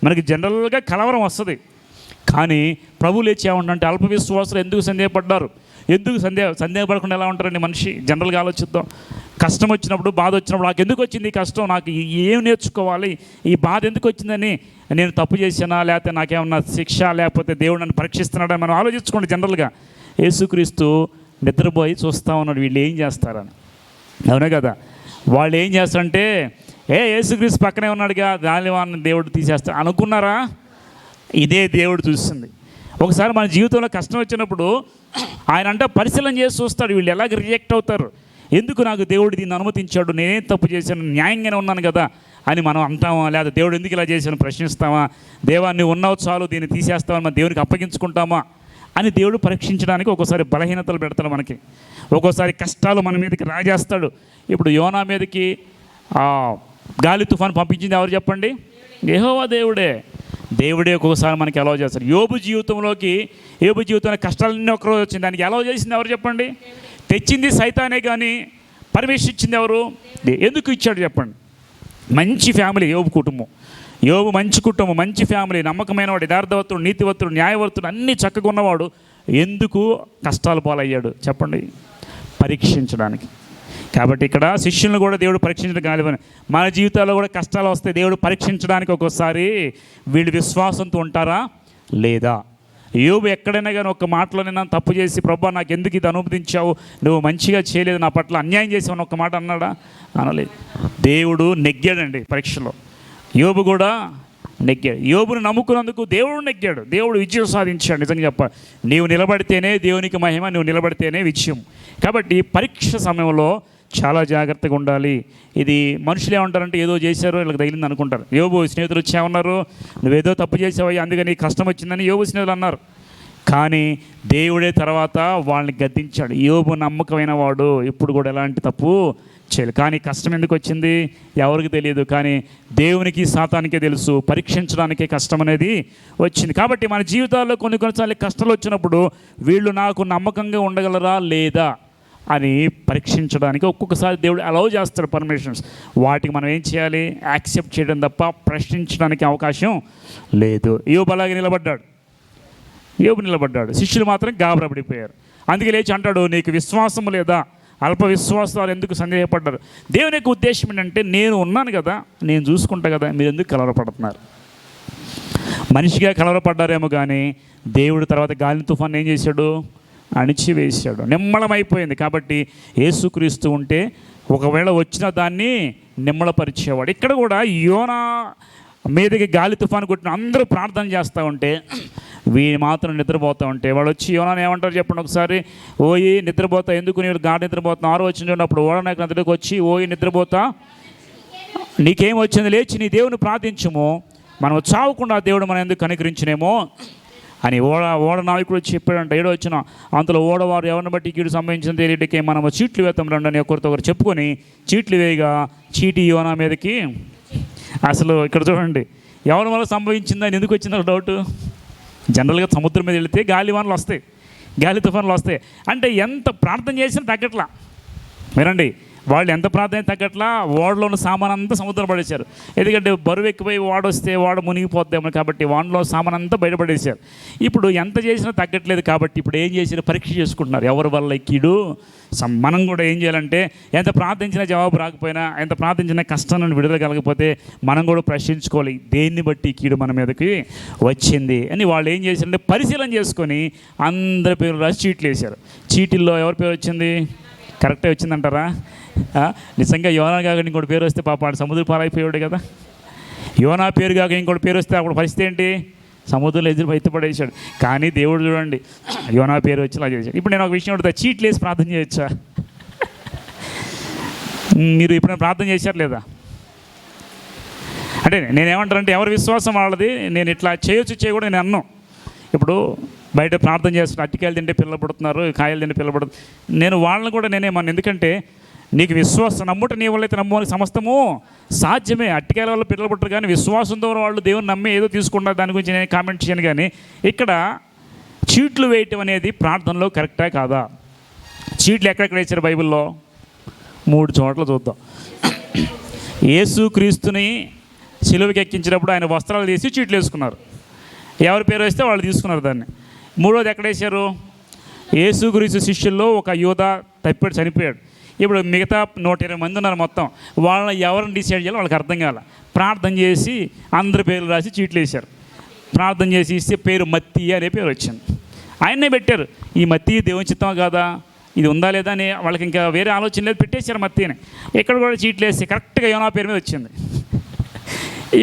మనకి జనరల్గా కలవరం వస్తుంది. కానీ ప్రభు లేచి ఏమంటే అల్ప విశ్వాసులు ఎందుకు సందేహపడ్డారు? ఎందుకు సందేహపడకుండా ఎలా ఉంటారండి మనిషి? జనరల్గా ఆలోచిద్దాం. కష్టం వచ్చినప్పుడు, బాధ వచ్చినప్పుడు నాకు ఎందుకు వచ్చింది ఈ కష్టం, నాకు ఏం నేర్చుకోవాలి, ఈ బాధ ఎందుకు వచ్చిందని, నేను తప్పు చేశానా, లేకపోతే నాకేమన్నా శిక్ష, లేకపోతే దేవుడు నన్ను పరీక్షిస్తున్నాడని మనం ఆలోచించుకోండి. జనరల్గా యేసుక్రీస్తు నిద్రపోయి చూస్తూ ఉన్నాడు వీళ్ళు ఏం చేస్తారని. అవునే కదా? వాళ్ళు ఏం చేస్తారంటే యేసుక్రీస్తు పక్కనే ఉన్నాడుగా, గాలివాన్ని దేవుడు తీసేస్తాడు అనుకున్నారా? ఇదే దేవుడు చూస్తుంది. ఒకసారి మన జీవితంలో కష్టం వచ్చినప్పుడు ఆయన అంటే పరిశీలన చేసి చూస్తాడు, వీళ్ళు ఎలాగ రిజెక్ట్ అవుతారు, ఎందుకు నాకు దేవుడు దీన్ని అనుమతించాడు, నేనేం తప్పు చేశాను, న్యాయంగానే ఉన్నాను కదా అని మనం అంటామా? లేదా దేవుడు ఎందుకు ఇలా చేశాను ప్రశ్నిస్తామా? దేవాన్ని ఉన్నావు చాలు దీన్ని తీసేస్తామని మన దేవునికి అప్పగించుకుంటామా అని దేవుడు పరీక్షించడానికి ఒక్కోసారి బలహీనతలు పెడతాడు మనకి, ఒక్కోసారి కష్టాలు మన మీదకి రాజేస్తాడు. ఇప్పుడు యోనా మీదకి గాలి తుఫాను పంపించింది ఎవరు చెప్పండి? యెహోవా దేవుడే ఒక్కొక్కసారి మనకి అలౌ చేస్తారు. యోబు జీవితంలో కష్టాలన్నీ ఒకరోజు వచ్చింది, దానికి అలౌ చేసింది ఎవరు చెప్పండి? తెచ్చింది సైతానే, కానీ పర్మిషన్ ఇచ్చింది ఎవరు? ఎందుకు ఇచ్చాడు చెప్పండి? మంచి ఫ్యామిలీ యోబు కుటుంబం. యోబు మంచి కుటుంబం, మంచి ఫ్యామిలీ, నమ్మకమైన వాడు, యథార్థవంతుడు, నీతివంతుడు, న్యాయవంతుడు, అన్నీ చక్కగా ఉన్నవాడు. ఎందుకు కష్టాలు పాలయ్యాడు చెప్పండి? పరీక్షించడానికి. కాబట్టి ఇక్కడ శిష్యులను కూడా దేవుడు పరీక్షించడం కాదు. మన జీవితాల్లో కూడా కష్టాలు వస్తే దేవుడు పరీక్షించడానికి ఒక్కోసారి వీళ్ళు విశ్వాసంతో ఉంటారా లేదా. యోబు ఎక్కడైనా కానీ ఒక మాటలో నేను తప్పు చేసి, ప్రభువా నాకు ఎందుకు ఇది అనుమతించావు, నువ్వు మంచిగా చేయలేదు, నా పట్ల అన్యాయం చేసావు ఒక మాట అన్నాడా? అనలేదు. దేవుడు నెగ్గాడండి పరీక్షలో. యోబు కూడా నెగ్గాడు. యోబును నమ్ముకున్నందుకు దేవుడు నెగ్గాడు, దేవుడు విజయం సాధించాడు. నిజంగా చెప్పాలి, నీవు నిలబడితేనే దేవునికి మహిమ, నువ్వు నిలబడితేనే విజయం. కాబట్టి పరీక్ష సమయంలో చాలా జాగ్రత్తగా ఉండాలి. ఇది మనుషులు ఏమంటారంటే ఏదో చేశారో వీళ్ళకి తగిలింది అనుకుంటారు. యోబు స్నేహితులు వచ్చి ఏమన్నారు, నువ్వేదో తప్పు చేసావయ్యా అందుకని కష్టం వచ్చిందని యోబు స్నేహితులు అన్నారు. కానీ దేవుడే తర్వాత వాళ్ళని గద్దించాడు. యోబు నమ్మకమైన వాడు, ఇప్పుడు కూడా ఎలాంటి తప్పు చేయలేదు. కానీ కష్టం ఎందుకు వచ్చింది ఎవరికి తెలియదు, కానీ దేవునికి సాతానికే తెలుసు. పరీక్షించడానికే కష్టం అనేది వచ్చింది. కాబట్టి మన జీవితాల్లో కొన్నిసార్లు కష్టాలు వచ్చినప్పుడు వీళ్ళు నాకు నమ్మకంగా ఉండగలరా లేదా అని పరీక్షించడానికి ఒక్కొక్కసారి దేవుడు అలౌ చేస్తాడు పర్మిషన్స్. వాటికి మనం ఏం చేయాలి? యాక్సెప్ట్ చేయడం తప్ప ప్రశ్నించడానికి అవకాశం లేదు. యోబు అలాగే నిలబడ్డాడు. శిష్యులు మాత్రం గాబరపడిపోయారు. అందుకే లేచి అంటాడు, నీకు విశ్వాసం లేదా? అల్ప విశ్వాసాలు ఎందుకు సందేహపడ్డారు? దేవుని యొక్క ఉద్దేశం ఏంటంటే, నేను ఉన్నాను కదా, నేను చూసుకుంటా కదా, మీరు ఎందుకు కలవరపడుతున్నారు? మనిషిగా కలవరపడ్డారేమో కానీ దేవుడు తర్వాత గాలి తుఫాన్ ఏం చేశాడు? అణిచివేశాడు. నిమ్మళమైపోయింది. కాబట్టి యేసుక్రీస్తు ఉంటే ఒకవేళ వచ్చిన దాన్ని నిమ్మళపరిచేవాడు. ఇక్కడ కూడా యోనా మీదకి గాలి తుఫాను కొట్టిన అందరూ ప్రార్థన చేస్తూ ఉంటే వీళ్ళు మాత్రం నిద్రపోతూ ఉంటే వాళ్ళు వచ్చి యోనాని ఏమంటారు చెప్పండి ఒకసారి? ఓయి నిద్రపోతా, ఎందుకు నీవు గాఢ నిద్రపోతున్నా? 6 వచ్చిన చూడండి. అప్పుడు ఓడనాయకు నిద్రకు వచ్చి, ఓయి నిద్రపోతా, నీకేం వచ్చింది? లేచి నీ దేవుని ప్రార్థించము, మనం చావకుండా దేవుడు మనం ఎందుకు కనికరించినేమో అని ఓడ నాయకుడు చెప్పాడంట. 7 వచ్చిన అంతలో ఓడవారు ఎవరిని బట్టి కీడు సంబంధించిన తెలియటికే మనము చీట్లు వేస్తాం రండి అని ఒకరితో ఒకరు చెప్పుకొని చీట్లు వేయగా చీటి యోనా మీదకి. అసలు ఇక్కడ చూడండి, ఎవరి వల్ల సంభవించిందని ఎందుకు వచ్చిందో డౌట్. జనరల్గా సముద్రం మీద వెళితే గాలివానలు వస్తాయి, గాలి తుఫాన్లు వస్తాయి. అంటే ఎంత ప్రార్థన చేసినా తగ్గట్లా. మీరండి, వాళ్ళు ఎంత ప్రార్థన తగ్గట్లా ఓడలో ఉన్న సామాన్ అంతా సముద్రం పడేశారు. ఎందుకంటే బరువు ఎక్కువై వస్తే ఓడ మునిగిపోద్దాము కాబట్టి వానలో సామాన్ అంతా బయటపడేశారు. ఇప్పుడు ఎంత చేసినా తగ్గట్లేదు కాబట్టి ఇప్పుడు ఏం చేసినా పరీక్ష చేసుకుంటున్నారు, ఎవరి వల్ల కీడు. మనం కూడా ఏం చేయాలంటే, ఎంత ప్రార్థించినా జవాబు రాకపోయినా, ఎంత ప్రార్థించినా కష్టం నుండి విడుదల కలగకపోతే మనం కూడా ప్రశ్నించుకోవాలి, దేన్ని బట్టి కీడు మన మీదకి వచ్చింది అని. వాళ్ళు ఏం చేశారంటే పరిశీలన చేసుకొని అందరి పేరు రాసి చీట్లు వేశారు. చీటిల్లో ఎవరి పేరు వచ్చింది? కరెక్టే వచ్చిందంటారా? నిజంగా యోనా కాక ఇంకోటి పేరు వస్తే పాప సముద్ర పాలైపోయాడు కదా. యోనా పేరు కాక ఇంకోటి పేరు వస్తే అప్పుడు పరిస్థితి ఏంటి? సముద్రంలో ఎత్తిపడేసాడు. కానీ దేవుడు చూడండి, యోనా పేరు వచ్చి అలా చేశాడు. ఇప్పుడు నేను ఒక విషయం అడుగుతా, చీట్లు వేసి ప్రార్థన చేయొచ్చా? మీరు ఎప్పుడైనా ప్రార్థన చేశారు లేదా? అంటే నేనేమంటానంటే ఎవరి విశ్వాసం వాళ్ళది. నేను ఇట్లా చేయొచ్చు చేయకూడదు నేను అన్నాను. ఇప్పుడు బయట ప్రార్థన చేస్తున్నారు, అట్టికాయలు తింటే పిల్లలు పుడుతున్నారు, కాయలు తింటే పిల్లలు పుడుతున్నారు. నేను వాళ్ళని కూడా నేనేమన్నా, ఎందుకంటే నీకు విశ్వాసం నమ్ముట నీ వల్ల అయితే నమ్మని సమస్తము సాధ్యమే. అట్టికాయల వల్ల పిల్లలు పుట్టరు, కానీ విశ్వాసంతో వాళ్ళు దేవుని నమ్మి ఏదో తీసుకుంటారు. దాని గురించి నేను కామెంట్ చేయను. కానీ ఇక్కడ చీట్లు వేయటం అనేది ప్రార్థనలో కరెక్టా కాదా? చీట్లు ఎక్కడెక్కడ వేసారు బైబిల్లో? 3 చోట్ల చూద్దాం. యేసుక్రీస్తుని సిలువకి ఎక్కించినప్పుడు ఆయన వస్త్రాలు తీసి చీట్లు వేసుకున్నారు. ఎవరి పేరు వేస్తే వాళ్ళు తీసుకున్నారు దాన్ని. 3వది ఎక్కడ వేశారు? యేసుక్రీస్తు శిష్యుల్లో ఒక యూద తప్పిడి చనిపోయాడు. ఇప్పుడు మిగతా 120 మంది ఉన్నారు మొత్తం. వాళ్ళని ఎవరిని డిసైడ్ చేయాలో వాళ్ళకి అర్థం కాల. ప్రార్థన చేసి అందరి పేర్లు రాసి చీట్లు వేశారు. ప్రార్థన చేసి ఇస్తే పేరు మత్తీ అనే పేరు వచ్చింది. ఆయన్నే పెట్టారు. ఈ మత్తీ దేవుని చిత్తమా కాదా, ఇది ఉందా లేదా అని వాళ్ళకి ఇంకా వేరే ఆలోచన లేదు, పెట్టేశారు మత్తీని. ఇక్కడ కూడా చీట్లు వేసి కరెక్ట్గా యోనా పేరు మీద వచ్చింది.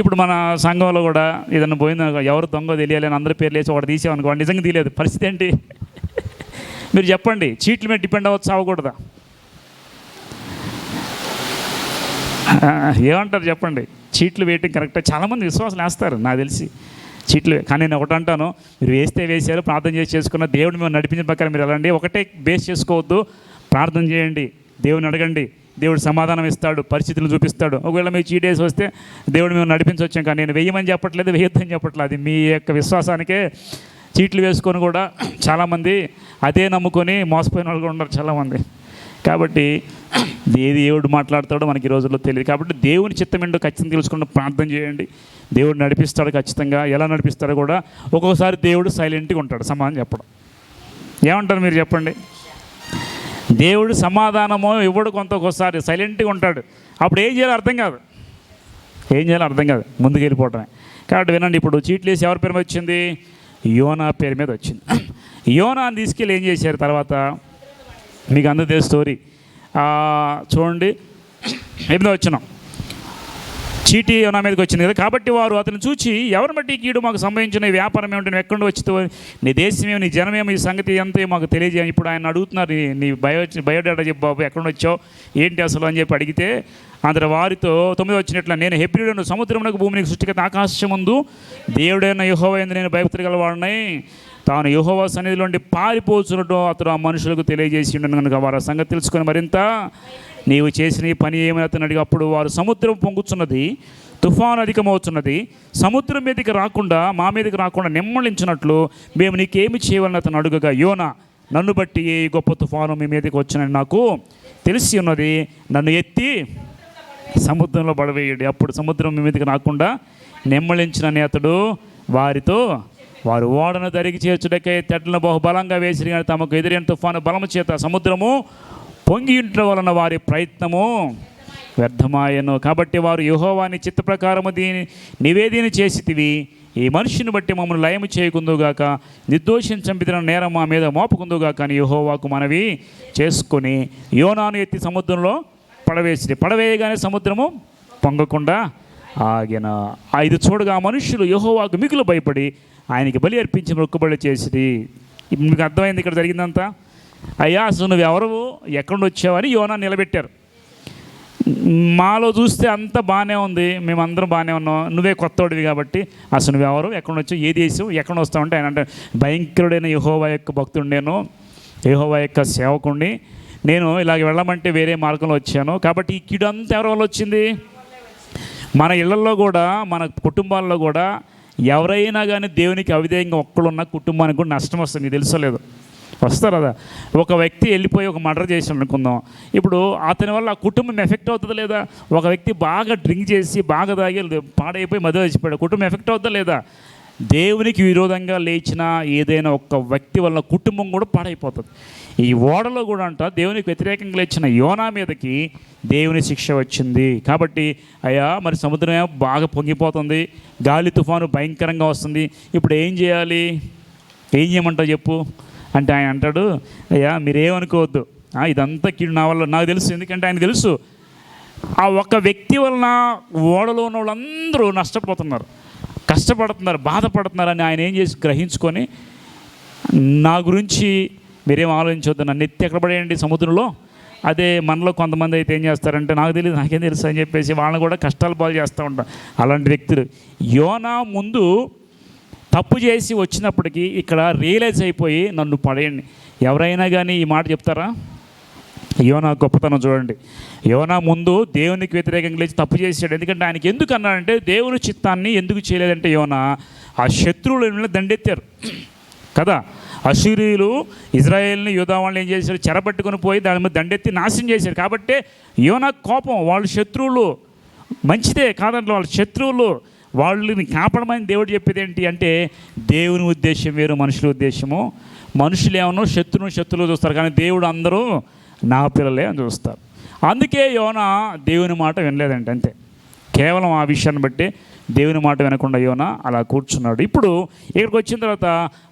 ఇప్పుడు మన సంఘంలో కూడా ఏదన్నా పోయింది, ఎవరు దొంగ తెలియాలి అని అందరి పేర్లు వేసి ఒకటి తీసామనుకోండి, నిజంగా తెలియదు. పరిస్థితి ఏంటి మీరు చెప్పండి? చీట్ల మీద డిపెండ్ అవ్వచ్చు, అవ్వకూడదా? ఏమంటారు చెప్పండి? చీట్లు వేయటం కరెక్టే. చాలామంది విశ్వాసాలు వేస్తారు నాకు తెలిసి చీట్లు. కానీ నేను ఒకటి అంటాను, మీరు వేస్తే వేసారు, ప్రార్థన చేసుకున్న దేవుడు మేము నడిపించిన ప్రకారం మీరు వెళ్ళండి. ఒకటే బేస్ చేసుకోవద్దు, ప్రార్థన చేయండి, దేవుని అడగండి, దేవుడు సమాధానం ఇస్తాడు, పరిస్థితులు చూపిస్తాడు. ఒకవేళ మీరు చీటేసి వస్తే దేవుడు మేము నడిపించవచ్చాం. కానీ నేను వేయమని చెప్పట్లేదు, వేయొద్దని చెప్పట్లేదు. అది మీ యొక్క విశ్వాసానికే. చీట్లు వేసుకొని కూడా చాలామంది అదే నమ్ముకొని మోసపోయిన వాళ్ళు కూడా ఉన్నారు చాలామంది. కాబట్టి ఏది దేవుడు మాట్లాడతాడో మనకి ఈ రోజుల్లో తెలియదు. కాబట్టి దేవుని చిత్తం ఏంటో ఖచ్చితంగా తెలుసుకుని ప్రార్థన చేయండి. దేవుడు నడిపిస్తాడు ఖచ్చితంగా. ఎలా నడిపిస్తాడో కూడా ఒక్కొక్కసారి దేవుడు సైలెంట్గా ఉంటాడు సమాధానం చెప్పడం. ఏమంటారు మీరు చెప్పండి? దేవుడు సమాధానమో ఇవ్వడు, ఒక్కొక్కసారి సైలెంట్గా ఉంటాడు. అప్పుడు ఏం చేయాలో అర్థం కాదు, ముందుకు వెళ్ళిపోవటమే. కాబట్టి వినండి, ఇప్పుడు చీట్లు వేసి ఎవరి పేరు మీద వచ్చింది? యోనా పేరు మీద వచ్చింది. యోనాని తీసుకెళ్ళి ఏం చేశారు తర్వాత మీకు అందరికీ తెలుసు స్టోరీ. చూడండి 8వ వచనం, చీటీ యోనా మీదకి వచ్చింది కదా. కాబట్టి వారు అతను చూచి, ఎవరిని బట్టి కీడు మాకు సంభవించిన ఈ వ్యాపారం ఏమిటి, నువ్వు ఎక్కడి వచ్చి, నీ దేశమేమో, నీ జనమేమో, ఈ సంగతి అంతా మాకు తెలియజేయని. ఇప్పుడు ఆయన అడుగుతున్నారు, నీ బయోడేటా చెప్పు బాబు, ఎక్కడి వచ్చావు, ఏంటి అసలు అని చెప్పి అడిగితే, అందరు వారితో 9వ వచ్చినట్ల, నేను హెబ్రీయుడను, సముద్రమునకు భూమికి సృష్టికర్త ఆకాశమందు దేవుడైన యెహోవా యందు నేను భయభక్తులు తాను యెహోవా సన్నిధిలోండి పారిపోతున్నట్టు అతడు ఆ మనుషులకు తెలియజేసి ఉండను కనుక వారు ఆ సంగతి తెలుసుకొని మరింత నీవు చేసిన ఈ పని ఏమని అతను అడిగి, అప్పుడు వారు సముద్రం పొంగుతున్నది, తుఫాను అధికమవుతున్నది, సముద్రం మీదకి రాకుండా మా మీదకి రాకుండా నిమ్మళించినట్లు మేము నీకేమి చేయవాలని అతను అడుగగా, యోనా, నన్ను బట్టి ఏ గొప్ప తుఫాను మీ మీదకి వచ్చినని నాకు తెలిసి ఉన్నది, నన్ను ఎత్తి సముద్రంలో పడవేయడు. అప్పుడు సముద్రం మీ మీదకి రాకుండా నిమ్మళించినని అతడు వారితో, వారు ఓడను దరికి చేర్చుటకై తెడ్లను బహుబలంగా వేసిరి, కానీ తమకు ఎదురైన తుఫాను బలము చేత సముద్రము పొంగి ఉండటం వలన వారి ప్రయత్నము వ్యర్థమాయను. కాబట్టి వారు యెహోవాని చిత్త ప్రకారము నివేదన చేసితివి, ఈ మనిషిని బట్టి మమ్మల్ని లయము చేయకుందుగాక, నిర్దోషిని చంపిన నేరం మా మీద మోపకుందుగాక అని యెహోవాకు మనవి చేసుకొని యోనాను ఎత్తి సముద్రంలో పడవేసిరి. పడవేయగానే సముద్రము పొంగకుండా ఆగిన. ఇది చూడగా మనుషులు యెహోవాకు మిగులు భయపడి ఆయనకి బలి అర్పించి మొక్కుబడి చేసిరి. మీకు అర్థమైంది ఇక్కడ జరిగిందంతా? అయ్యా, అసలు నువ్వు ఎవరు, ఎక్కడి వచ్చావని యోనా నిలబెట్టారు. మాలో చూస్తే అంత బాగానే ఉంది, మేమందరం బాగానే ఉన్నాం, నువ్వే కొత్తవాడివి కాబట్టి అసలు నువ్వెవరు, ఎక్కడి వచ్చావు, ఏ దేశం, ఎక్కడ వస్తావంటే ఆయన అంటే, భయంకరుడైన యెహోవా యొక్క భక్తుడు నేను, యెహోవా యొక్క సేవకుడిని నేను, ఇలాగ వెళ్ళమంటే వేరే మార్గంలో వచ్చాను. కాబట్టి ఈ కీడు అంతా ఎవరి వల్ల వచ్చింది? మన ఇళ్లలో కూడా, మన కుటుంబాల్లో కూడా ఎవరైనా కానీ దేవునికి అవిధేయంగా ఒక్కడున్న కుటుంబానికి కూడా నష్టం వస్తుంది. మీకు తెలుసలేదు? వస్తారు కదా. ఒక వ్యక్తి వెళ్ళిపోయి ఒక మర్డర్ చేసి అనుకుందాం, ఇప్పుడు అతని వల్ల ఆ కుటుంబం ఎఫెక్ట్ అవుతుందా లేదా? ఒక వ్యక్తి బాగా డ్రింక్ చేసి బాగా తాగి పాడైపోయి మధ్య చచ్చిపోయాడు, కుటుంబం ఎఫెక్ట్ అవుతుందా లేదా? దేవునికి విరోధంగా లేచిన ఏదైనా ఒక్క వ్యక్తి వల్ల కుటుంబం కూడా పాడైపోతుంది. ఈ ఓడలో కూడా అంట దేవునికి వ్యతిరేకంగా లేచిన యోనా మీదకి దేవుని శిక్ష వచ్చింది. కాబట్టి అయ్యా, మరి సముద్రం ఏమో బాగా పొంగిపోతుంది, గాలి తుఫాను భయంకరంగా వస్తుంది, ఇప్పుడు ఏం చేయాలి, ఏం చేయమంటావు చెప్పు అంటే ఆయన అంటాడు, అయ్యా మీరేమనుకోవద్దు, ఇదంతా కీడు నా వల్ల, నాకు తెలుసు. ఎందుకంటే ఆయన తెలుసు ఆ ఒక్క వ్యక్తి వలన ఓడలో ఉన్న వాళ్ళందరూ నష్టపోతున్నారు, కష్టపడుతున్నారు, బాధపడుతున్నారు అని ఆయన ఏం చేసి గ్రహించుకొని, నా గురించి మీరేం ఆలోచించవద్దు, నన్ను ఎత్తి ఎక్కడ పడేయండి సముద్రంలో. అదే మనలో కొంతమంది అయితే ఏం చేస్తారంటే, నాకు తెలియదు, నాకేం తెలుసు అని చెప్పేసి వాళ్ళని కూడా కష్టాలు పాలు చేస్తూ ఉంటారు. అలాంటి వ్యక్తులు యోనా ముందు తప్పు చేసి వచ్చినప్పటికీ ఇక్కడ రియలైజ్ అయిపోయి నన్ను పడేయండి. ఎవరైనా కానీ ఈ మాట చెప్తారా? యోనా గొప్పతనం చూడండి. యోనా ముందు దేవునికి వ్యతిరేకంగా లేచి తప్పు చేశాడు. ఎందుకంటే ఆయనకి ఎందుకు అన్నాడంటే, దేవుని చిత్తాన్ని ఎందుకు చేయలేదంటే, యోనా ఆ శత్రువులను దండెత్తారు కదా. అశూరీయులు ఇజ్రాయేల్ని, యూదా వాళ్ళని ఏం చేశారు, చెరపట్టుకొని పోయి దాని మీద దండెత్తి నాశనం చేశారు. కాబట్టి యోనా కోపం, వాళ్ళు శత్రువులు, మంచిదే కాదంటే వాళ్ళ శత్రువులు, వాళ్ళని కాపాడమని దేవుడు చెప్పేది ఏంటి అంటే, దేవుని ఉద్దేశం వేరు, మనుషుల ఉద్దేశము. మనుషులు ఏమన్నా శత్రువులు చూస్తారు, కానీ దేవుడు అందరూ నా పిల్లలే అని చూస్తారు. అందుకే యోనా దేవుని మాట వినలేదంటే, అంతే. కేవలం ఆ విషయాన్ని బట్టి దేవుని మాట వినకుండా యోనా అలా కూర్చున్నాడు. ఇప్పుడు ఇక్కడికి వచ్చిన తర్వాత,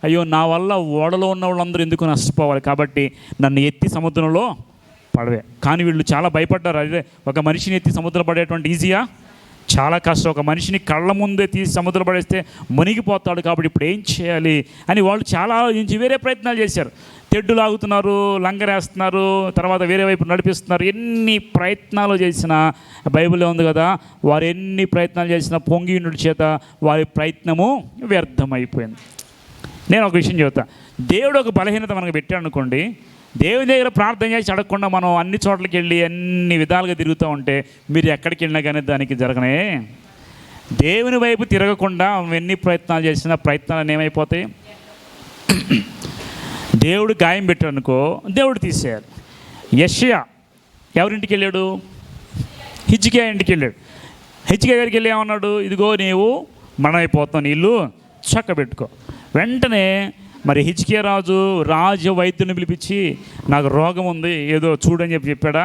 అయ్యో నా వల్ల ఓడలో ఉన్న వాళ్ళందరూ ఎందుకు నష్టపోవాలి, కాబట్టి నన్ను ఎత్తి సముద్రంలో పడవే. కానీ వీళ్ళు చాలా భయపడ్డారు. అదే ఒక మనిషిని ఎత్తి సముద్రం పడేటువంటి ఈజీయా? చాలా కష్టం. ఒక మనిషిని కళ్ళ ముందే తీసి సముద్రం పడేస్తే మునిగిపోతాడు. కాబట్టి ఇప్పుడు ఏం చేయాలి అని వాళ్ళు చాలా ఆలోచించి వేరే ప్రయత్నాలు చేశారు. తెడ్డు లాగుతున్నారు, లంగరేస్తున్నారు, తర్వాత వేరే వైపు నడిపిస్తున్నారు. ఎన్ని ప్రయత్నాలు చేసినా, బైబిల్లో ఉంది కదా, వారు ఎన్ని ప్రయత్నాలు చేసినా పొంగినుడి చేత వారి ప్రయత్నము వ్యర్థమైపోయింది. నేను ఒక విషయం చెబుతా, దేవుడు ఒక బలహీనత మనకు పెట్టాడు అనుకోండి, దేవుని దగ్గర ప్రార్థన చేసి అడగకుండా మనం అన్ని చోట్లకి వెళ్ళి అన్ని విధాలుగా తిరుగుతూ ఉంటే మీరు ఎక్కడికి వెళ్ళినా కానీ దానికి జరగనే. దేవుని వైపు తిరగకుండా ఎన్ని ప్రయత్నాలు చేసినా ప్రయత్నాలు ఏమైపోతాయి? దేవుడు గాయం పెట్టాడనుకో, దేవుడు తీసేయాలి. యెషయా ఎవరింటికి వెళ్ళాడు? హిజ్కియా ఇంటికి వెళ్ళాడు. హిజ్కియా గారికి వెళ్ళి ఏమన్నాడు? ఇదిగో నీవు మరణమైపోతావు, నీ ఇల్లు చక్కబెట్టుకో. వెంటనే మరి హిజ్కియా రాజు వైద్యుని పిలిపించి నాకు రోగం ఉంది ఏదో చూడని చెప్పాడా?